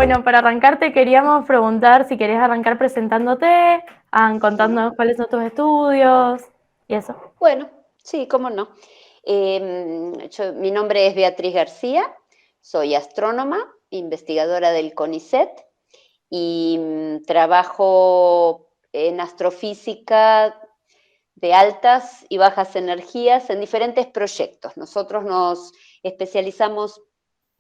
Bueno, para arrancar te queríamos preguntar si querés arrancar presentándote, contándonos Sí, cuáles son tus estudios y eso. bueno, sí, cómo no. Mi nombre es Beatriz García, soy astrónoma, investigadora del CONICET y trabajo en astrofísica de altas y bajas energías en diferentes proyectos. Nosotros nos especializamos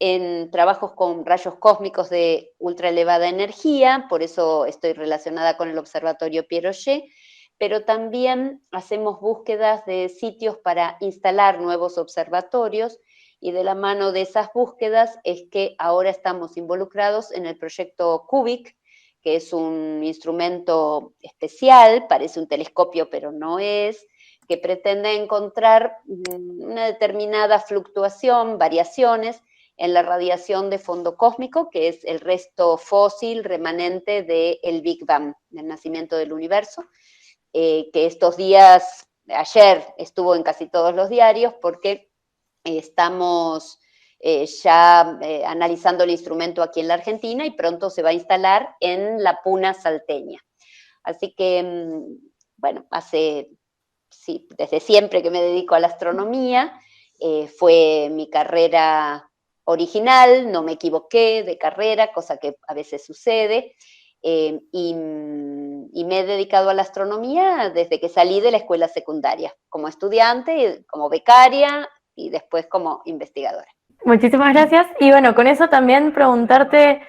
en trabajos con rayos cósmicos de ultra elevada energía, por eso estoy relacionada con el Observatorio Piaget, pero también hacemos búsquedas de sitios para instalar nuevos observatorios y de la mano de esas búsquedas es que ahora estamos involucrados en el proyecto CUBIC, que es un instrumento especial, parece un telescopio pero no es, que pretende encontrar una determinada fluctuación, variaciones en la radiación de fondo cósmico, que es el resto fósil remanente del Big Bang, del nacimiento del universo, que estos días, ayer estuvo en casi todos los diarios, porque estamos analizando el instrumento aquí en la Argentina y pronto se va a instalar en la Puna salteña. Así que, bueno, sí, desde siempre que me dedico a la astronomía, fue mi carrera original, no me equivoqué de carrera, cosa que a veces sucede, y me he dedicado a la astronomía desde que salí de la escuela secundaria, como estudiante, como becaria y después como investigadora. Muchísimas gracias. Y bueno, con eso también preguntarte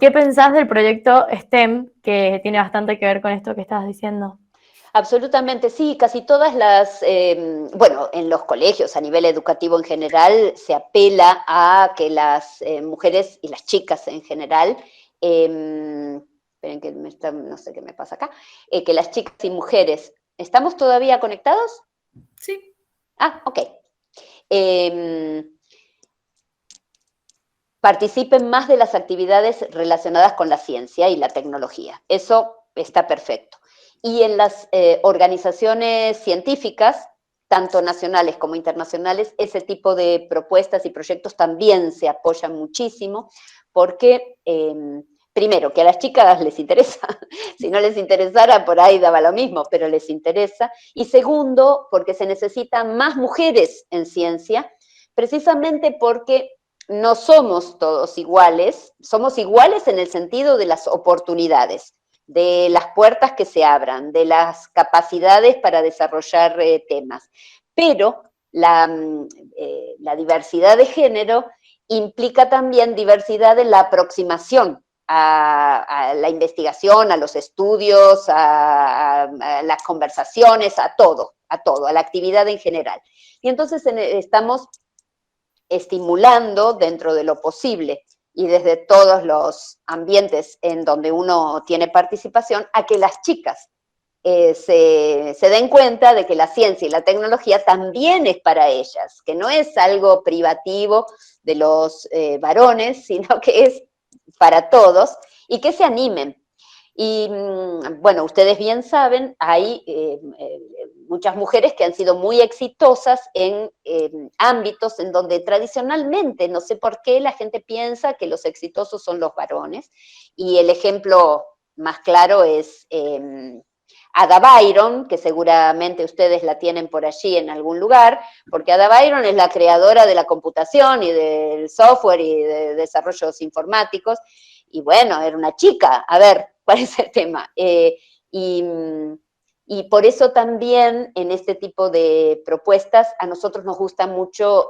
qué pensás del proyecto STEM, que tiene bastante que ver con esto que estabas diciendo. Absolutamente, sí, casi todas bueno, en los colegios, a nivel educativo en general, se apela a que las mujeres y las chicas en general, esperen que no sé qué me pasa acá, que las chicas y mujeres, ¿estamos todavía conectados? Sí. Ah, ok. Eh, Participen más de las actividades relacionadas con la ciencia y la tecnología. Eso está perfecto. Y en las organizaciones científicas, tanto nacionales como internacionales, ese tipo de propuestas y proyectos también se apoyan muchísimo porque, primero, que a las chicas les interesa, si no les interesara por ahí daba lo mismo, pero les interesa, y segundo, porque se necesitan más mujeres en ciencia, precisamente porque no somos todos iguales, somos iguales en el sentido de las oportunidades, de las puertas que se abran, de las capacidades para desarrollar temas. Pero la diversidad de género implica también diversidad en la aproximación a la investigación, a los estudios, a las conversaciones, a todo, a la actividad en general. Y entonces estamos estimulando dentro de lo posible y desde todos los ambientes en donde uno tiene participación a que las chicas se den cuenta de que la ciencia y la tecnología también es para ellas, que no es algo privativo de los varones, sino que es para todos y que se animen. Y bueno, ustedes bien saben, hay muchas mujeres que han sido muy exitosas en ámbitos en donde tradicionalmente, no sé por qué, la gente piensa que los exitosos son los varones. Y el ejemplo más claro es Ada Byron, que seguramente ustedes la tienen por allí en algún lugar, porque Ada Byron es la creadora de la computación y del software y de desarrollos informáticos, y bueno, era una chica, a ver, ¿cuál es el tema? Y, y por eso también en este tipo de propuestas a nosotros nos gusta mucho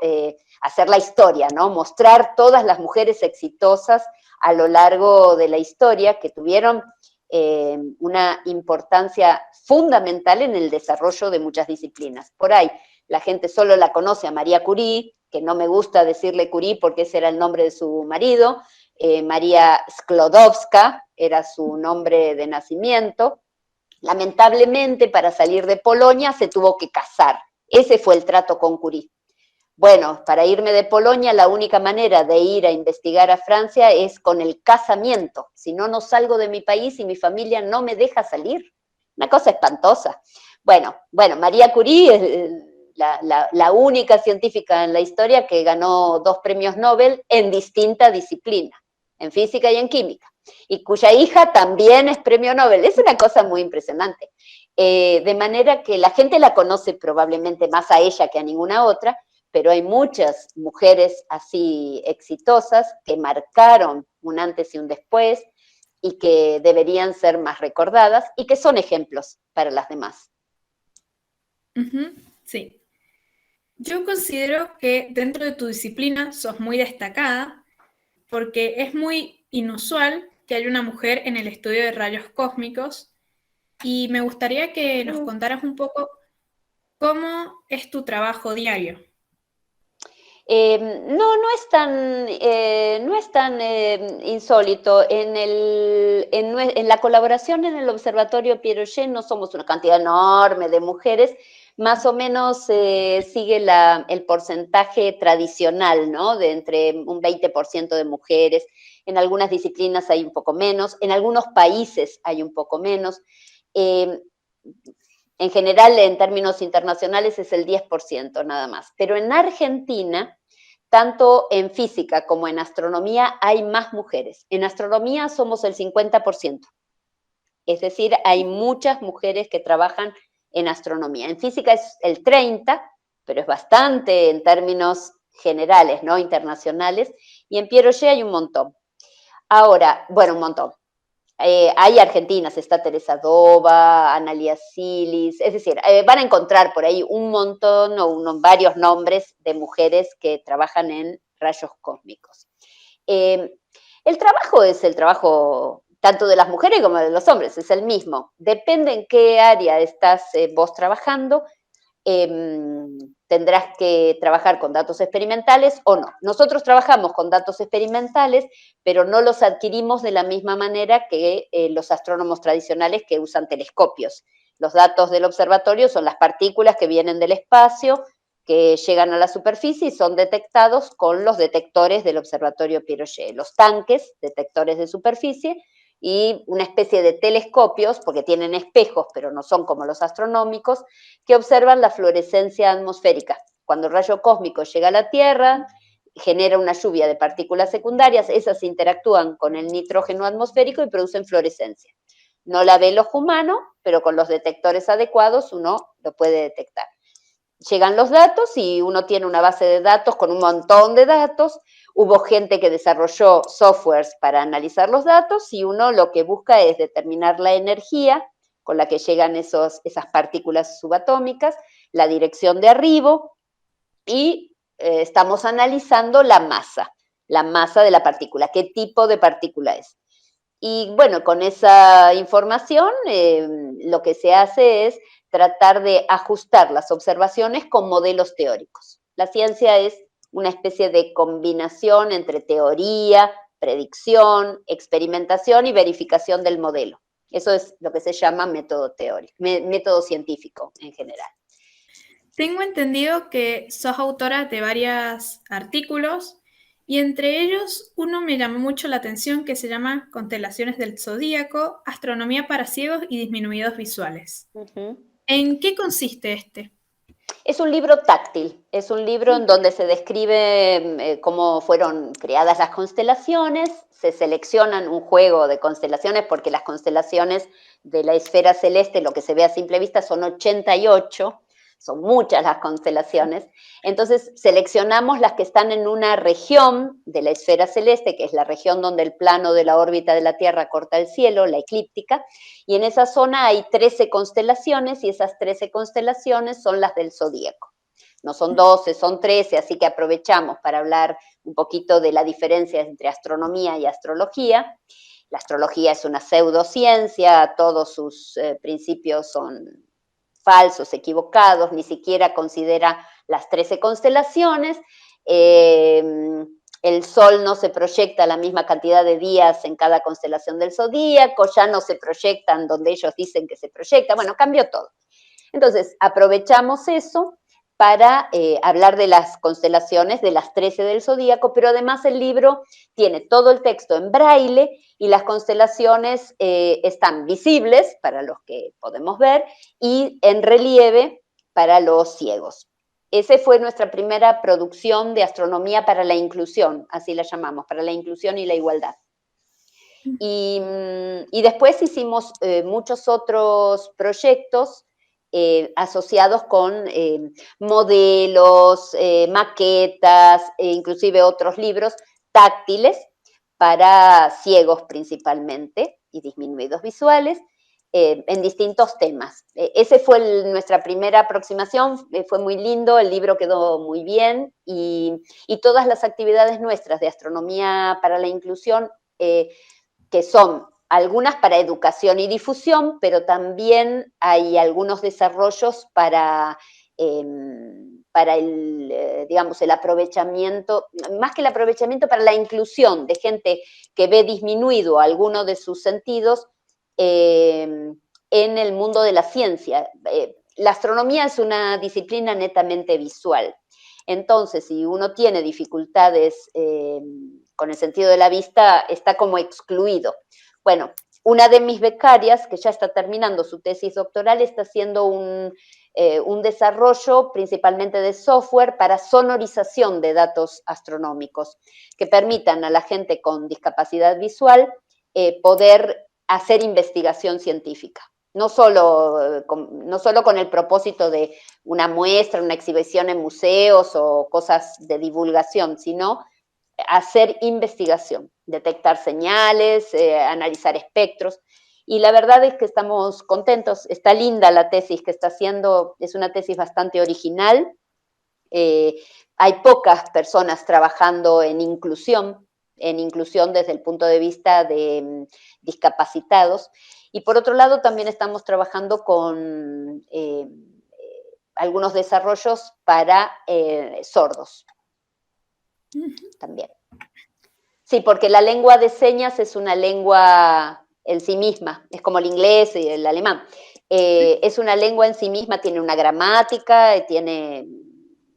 hacer la historia, ¿no? Mostrar todas las mujeres exitosas a lo largo de la historia que tuvieron una importancia fundamental en el desarrollo de muchas disciplinas. Por ahí, la gente solo la conoce a María Curie, que no me gusta decirle Curie porque ese era el nombre de su marido, María Sklodowska era su nombre de nacimiento. Lamentablemente, para salir de Polonia se tuvo que casar. Ese fue el trato con Curie. Bueno, para irme de Polonia, la única manera de ir a investigar a Francia es con el casamiento. Si no, no salgo de mi país y mi familia no me deja salir. Una cosa espantosa. Bueno, María Curie es la única científica en la historia que ganó 2 premios Nobel en distinta disciplina. en física y en química, y cuya hija también es premio Nobel. Es una cosa muy impresionante. De manera que la gente la conoce probablemente más a ella que a ninguna otra, pero hay muchas mujeres así exitosas que marcaron un antes y un después y que deberían ser más recordadas y que son ejemplos para las demás. Ujú, sí. Yo considero que dentro de tu disciplina sos muy destacada porque es muy inusual que haya una mujer en el estudio de rayos cósmicos y me gustaría que nos contaras un poco cómo es tu trabajo diario. No es tan insólito. En la colaboración en el Observatorio Piaget no somos una cantidad enorme de mujeres, más o menos sigue el porcentaje tradicional, ¿no? De entre un 20% de mujeres. En algunas disciplinas hay un poco menos, en algunos países hay un poco menos. Eh, en general, en términos internacionales, es el 10% nada más. Pero en Argentina, tanto en física como en astronomía, hay más mujeres. En astronomía somos el 50%. Es decir, hay muchas mujeres que trabajan en astronomía. En física es el 30%, pero es bastante en términos generales, ¿no? Internacionales. Y en Piaget hay un montón. Ahora, bueno, un montón. Hay argentinas, está Teresa Dova, Analia Silis, es decir, van a encontrar por ahí un montón o varios nombres de mujeres que trabajan en rayos cósmicos. El trabajo es el trabajo tanto de las mujeres como de los hombres, es el mismo. Depende en qué área estás vos trabajando, tendrás que trabajar con datos experimentales o no. Nosotros trabajamos con datos experimentales, pero no los adquirimos de la misma manera que los astrónomos tradicionales que usan telescopios. Los datos del observatorio son las partículas que vienen del espacio, que llegan a la superficie y son detectados con los detectores del Observatorio Piaget, los tanques, detectores de superficie, y una especie de telescopios, porque tienen espejos, pero no son como los astronómicos, que observan la fluorescencia atmosférica. Cuando el rayo cósmico llega a la Tierra, genera una lluvia de partículas secundarias, esas interactúan con el nitrógeno atmosférico y producen fluorescencia. No la ve el ojo humano, pero con los detectores adecuados uno lo puede detectar. Llegan los datos y uno tiene una base de datos con un montón de datos. Hubo gente que desarrolló softwares para analizar los datos y uno lo que busca es determinar la energía con la que llegan esas partículas subatómicas, la dirección de arribo y estamos analizando la masa de la partícula, qué tipo de partícula es. Y bueno, con esa información lo que se hace es tratar de ajustar las observaciones con modelos teóricos. La ciencia es una especie de combinación entre teoría, predicción, experimentación y verificación del modelo. Eso es lo que se llama método teórico, método científico en general. Tengo entendido que sos autora de varios artículos y entre ellos uno me llamó mucho la atención que se llama Constelaciones del Zodíaco, Astronomía para ciegos y disminuidos visuales. ¿En qué consiste este? Es un libro táctil, es un libro en donde se describe cómo fueron creadas las constelaciones, se seleccionan un juego de constelaciones porque las constelaciones de la esfera celeste, lo que se ve a simple vista, son 88, son muchas las constelaciones, entonces seleccionamos las que están en una región de la esfera celeste, que es la región donde el plano de la órbita de la Tierra corta el cielo, la eclíptica, y en esa zona hay 13 constelaciones y esas 13 constelaciones son las del zodíaco. No son 12, son 13, así que aprovechamos para hablar un poquito de la diferencia entre astronomía y astrología. La astrología es una pseudociencia, todos sus principios son falsos, equivocados, ni siquiera considera las 13 constelaciones. El Sol no se proyecta la misma cantidad de días en cada constelación del zodíaco, ya no se proyectan donde ellos dicen que se proyecta, bueno, cambió todo. Entonces, aprovechamos eso para hablar de las constelaciones de las 13 del zodíaco, pero además el libro tiene todo el texto en braille y las constelaciones están visibles para los que podemos ver y en relieve para los ciegos. Esa fue nuestra primera producción de astronomía para la inclusión, así la llamamos, para la inclusión y la igualdad. Y después hicimos muchos otros proyectos asociados con modelos, maquetas, inclusive otros libros táctiles para ciegos principalmente y disminuidos visuales, en distintos temas. Ese fue nuestra primera aproximación, fue muy lindo, el libro quedó muy bien y todas las actividades nuestras de astronomía para la inclusión, que son algunas para educación y difusión, pero también hay algunos desarrollos para el, digamos, el aprovechamiento, más que el aprovechamiento, para la inclusión de gente que ve disminuido alguno de sus sentidos en el mundo de la ciencia. La astronomía es una disciplina netamente visual. Entonces, si uno tiene dificultades con el sentido de la vista, está como excluido. Bueno, una de mis becarias, que ya está terminando su tesis doctoral, está haciendo un desarrollo principalmente de software para sonorización de datos astronómicos, que permitan a la gente con discapacidad visual poder hacer investigación científica. No solo con el propósito de una muestra, una exhibición en museos o cosas de divulgación, sino hacer investigación, detectar señales, analizar espectros. Y la verdad es que estamos contentos. Está linda la tesis que está haciendo, es una tesis bastante original. Hay pocas personas trabajando en inclusión desde el punto de vista de discapacitados. Y por otro lado, también estamos trabajando con algunos desarrollos para sordos. También. Sí, porque la lengua de señas es una lengua en sí misma, es como el inglés y el alemán. Es una lengua en sí misma, tiene una gramática, tiene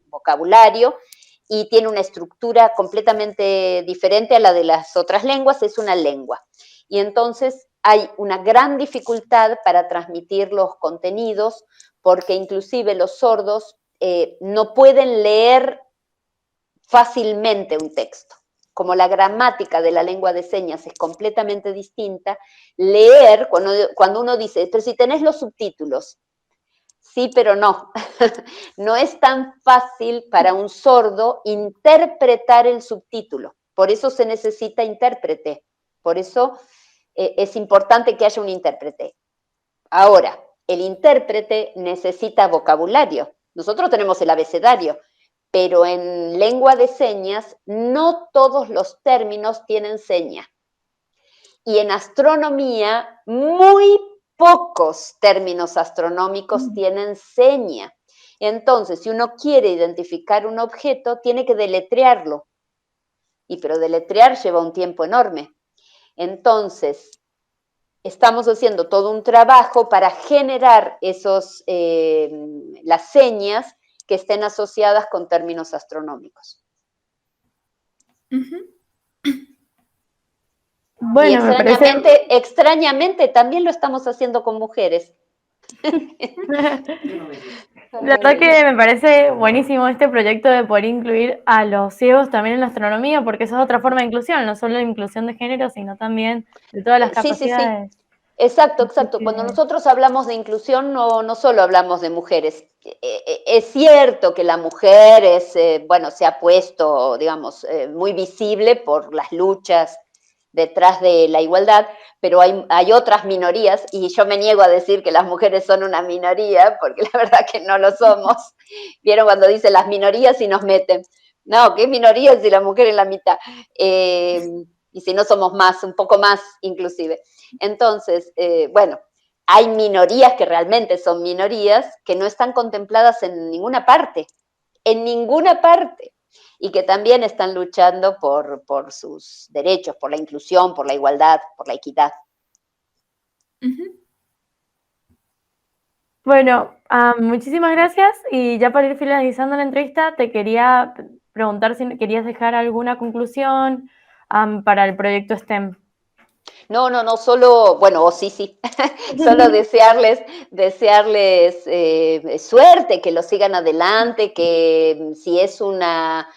vocabulario y tiene una estructura completamente diferente a la de las otras lenguas, es una lengua. Y entonces hay una gran dificultad para transmitir los contenidos, porque inclusive los sordos no pueden leer fácilmente un texto. Como la gramática de la lengua de señas es completamente distinta, leer, cuando uno dice, pero si tenés los subtítulos, sí, pero no. No es tan fácil para un sordo interpretar el subtítulo. Por eso se necesita intérprete. Por eso es importante que haya un intérprete. Ahora, el intérprete necesita vocabulario. Nosotros tenemos el abecedario, pero en lengua de señas no todos los términos tienen seña. Y en astronomía muy pocos términos astronómicos tienen seña. Entonces, si uno quiere identificar un objeto, tiene que deletrearlo. Pero deletrear lleva un tiempo enorme. Entonces, estamos haciendo todo un trabajo para generar las señas que estén asociadas con términos astronómicos. Bueno, y extrañamente también lo estamos haciendo con mujeres. La verdad que me parece buenísimo este proyecto de poder incluir a los ciegos también en la astronomía, porque eso es otra forma de inclusión, no solo de inclusión de género, sino también de todas las capacidades. Sí. Exacto. Cuando nosotros hablamos de inclusión, no solo hablamos de mujeres. Es cierto que la mujer se ha puesto, digamos, muy visible por las luchas detrás de la igualdad, pero hay otras minorías, y yo me niego a decir que las mujeres son una minoría, porque la verdad que no lo somos. ¿Vieron cuando dicen las minorías y nos meten? No, ¿qué minoría si la mujer es la mitad? Y si no somos más, un poco más inclusive. Entonces, hay minorías que realmente son minorías que no están contempladas en ninguna parte, y que también están luchando por sus derechos, por la inclusión, por la igualdad, por la equidad. Bueno, muchísimas gracias, y ya para ir finalizando la entrevista, te quería preguntar si querías dejar alguna conclusión para el proyecto STEM. No, solo, sí, solo desearles suerte, que lo sigan adelante, que si es una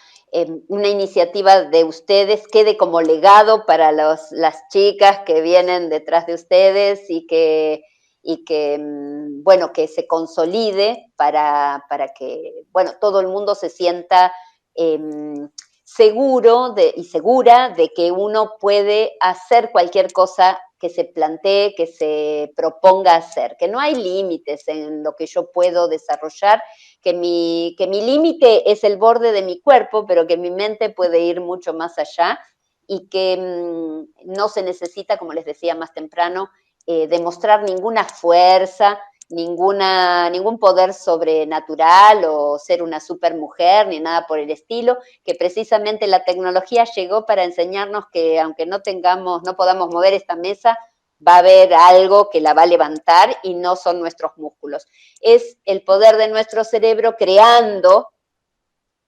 una iniciativa de ustedes quede como legado para las chicas que vienen detrás de ustedes y que bueno, que se consolide para que, bueno, todo el mundo se sienta seguro y segura de que uno puede hacer cualquier cosa que se plantee, que se proponga hacer, que no hay límites en lo que yo puedo desarrollar, que mi límite es el borde de mi cuerpo, pero que mi mente puede ir mucho más allá y que no se necesita, como les decía más temprano, demostrar ninguna fuerza, ningún poder sobrenatural o ser una supermujer ni nada por el estilo, que precisamente la tecnología llegó para enseñarnos que aunque no podamos mover esta mesa, va a haber algo que la va a levantar y no son nuestros músculos. Es el poder de nuestro cerebro creando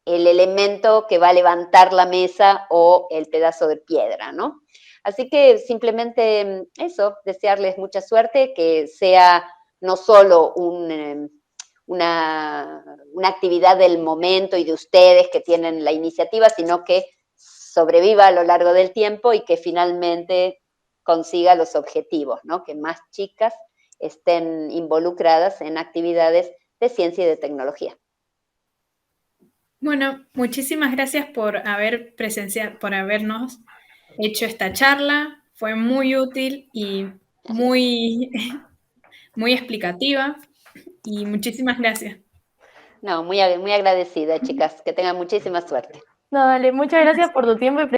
el elemento que va a levantar la mesa o el pedazo de piedra, ¿no? Así que simplemente eso, desearles mucha suerte, que sea no solo una actividad del momento y de ustedes que tienen la iniciativa, sino que sobreviva a lo largo del tiempo y que finalmente consiga los objetivos, ¿no? Que más chicas estén involucradas en actividades de ciencia y de tecnología. Bueno, muchísimas gracias por habernos hecho esta charla. Fue muy útil y muy, muy explicativa. Y muchísimas gracias. No, muy agradecida, chicas. Que tengan muchísima suerte. No, dale, muchas gracias por tu tiempo y